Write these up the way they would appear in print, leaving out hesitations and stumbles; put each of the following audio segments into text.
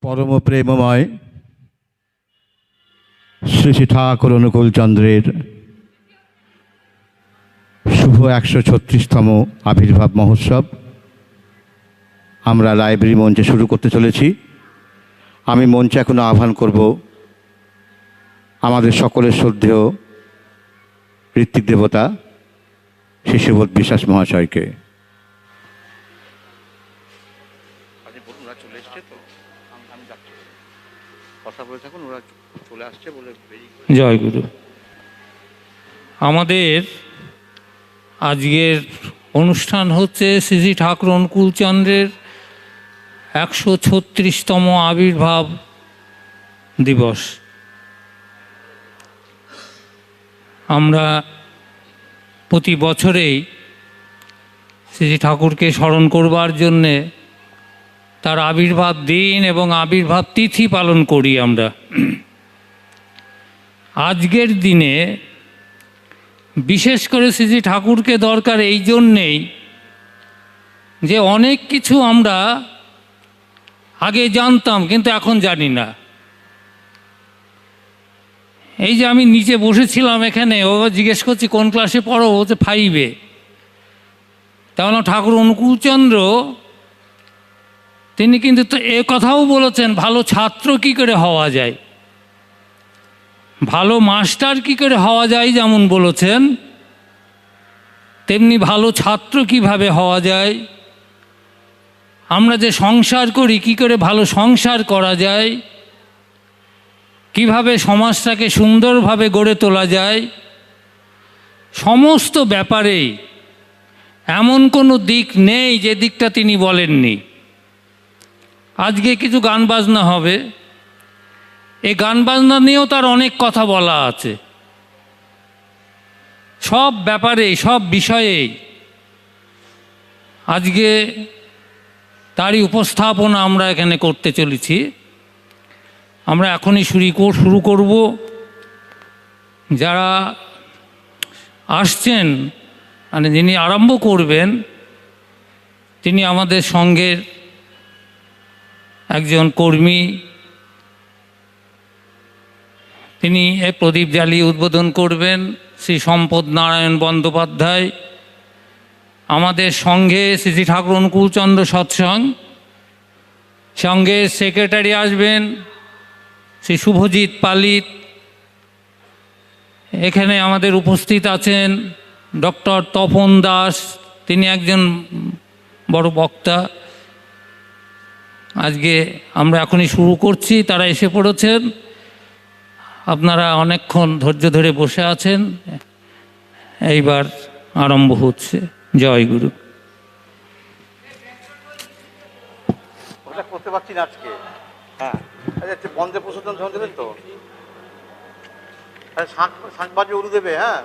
পরম প্রেমময় শ্রী শ্রী ঠাকুর অনুকূল চন্দ্রের শুভ 136তম আবির্ভাব মহোৎসব আমরা লাইব্রেরি মঞ্চে শুরু করতে চলেছি। আমি মঞ্চে এখন আহ্বান করব আমাদের সকলের শ্রদ্ধেয় ঋত্বিক দেবতা শ্রী সুবোধ বিশ্বাস মহাশয়কে। জয় গুরু। আমাদের আজকের অনুষ্ঠান হচ্ছে শ্রী শ্রী ঠাকুর অনুকূল চন্দ্রের 136তম আবির্ভাব দিবস। আমরা প্রতি বছরেই শ্রী শ্রী ঠাকুরকে স্মরণ করবার জন্যে তার আবির্ভাব দিন এবং আবির্ভাব তিথি পালন করি আমরা। আজকের দিনে বিশেষ করে শ্রী শ্রী ঠাকুরকে দরকার এই জন্যেই যে অনেক কিছু আমরা আগে জানতাম কিন্তু এখন জানি না। এই যে আমি নিচে বসেছিলাম এখানে, ও জিজ্ঞেস করছি কোন ক্লাসে পড়ো, হচ্ছে 5-এ। তাহলে ঠাকুর অনুকূলচন্দ্র তিনি কিন্তু তো এ কথাও বলেছেন ভালো ছাত্র কী করে হওয়া যায়, ভালো মাস্টার কী করে হওয়া যায় যেমন বলেছেন, তেমনি ভালো ছাত্র কিভাবে হওয়া যায়, আমরা যে সংসার করি কী করে ভালো সংসার করা যায়, কিভাবে সমাজটাকে সুন্দরভাবে গড়ে তোলা যায়, সমস্ত ব্যাপারেই এমন কোনো দিক নেই যে দিকটা তিনি বলেননি। আজকে কিছু গান বাজনা হবে, এই গান বাজনা নিয়েও তার অনেক কথা বলা আছে। সব ব্যাপারে সব বিষয়েই আজকে তারই উপস্থাপনা আমরা এখানে করতে চলেছি। আমরা এখনই শুরু করব। যারা আসছেন মানে যিনি আরম্ভ করবেন তিনি আমাদের সঙ্গের একজন কর্মী, তিনি এই প্রদীপ জ্বালিয়ে উদ্বোধন করবেন শ্রী সম্পদ নারায়ণ বন্দ্যোপাধ্যায়। আমাদের সঙ্গে শ্রী শ্রী ঠাকুর অনুকূলচন্দ্র সৎসং সঙ্গে সেক্রেটারি আসবেন শ্রী শুভজিৎ পালিত। এখানে আমাদের উপস্থিত আছেন ডক্টর তপন দাস, তিনি একজন বড় বক্তা। আজকে আমরা এখনই শুরু করছি, তারা এসে পড়েছেন। আপনারা অনেকক্ষণ ধৈর্য ধরে বসে আছেন, এইবার আরম্ভ হচ্ছে। জয় গুরু। ওটা করতে পারছি না আজকে। হ্যাঁ, আচ্ছা বন্ধে প্রশোধন ধরে দেবেন তো, শাঁখ বাজে উড়ু দেবে। হ্যাঁ,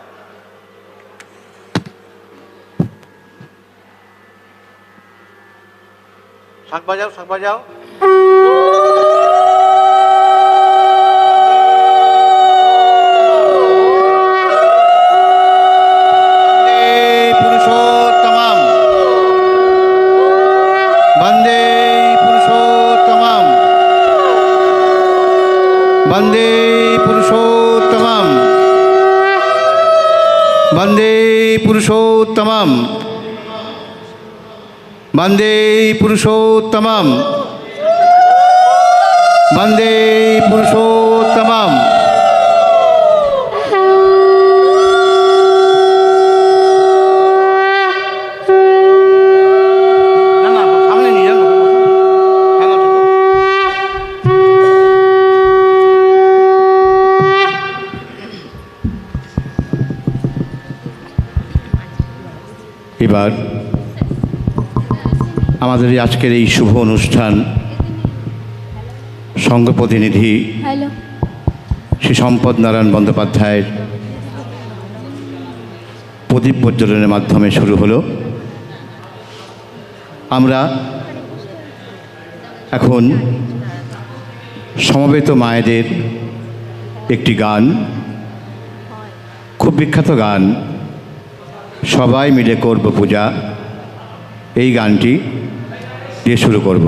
শাঁখ বাজাও, শাঁখ বাজাও। वंदे पुरुषोत्तमं, वंदे पुरुषोत्तमं, वंदे पुरुषोत्तमं, वंदे पुरुषोत्तमं। এবার আমাদের আজকের এই শুভ অনুষ্ঠান সংঘ প্রতিনিধি শ্রী সম্পদ নারায়ণ বন্দ্যোপাধ্যায়ের প্রদীপ প্রজ্বলনের মাধ্যমে শুরু হলো। আমরা এখন সমবেত মায়েদের একটি গান, খুব বিখ্যাত গান, সবাই মিলে করব পূজা, এই গানটি দিয়ে শুরু করব।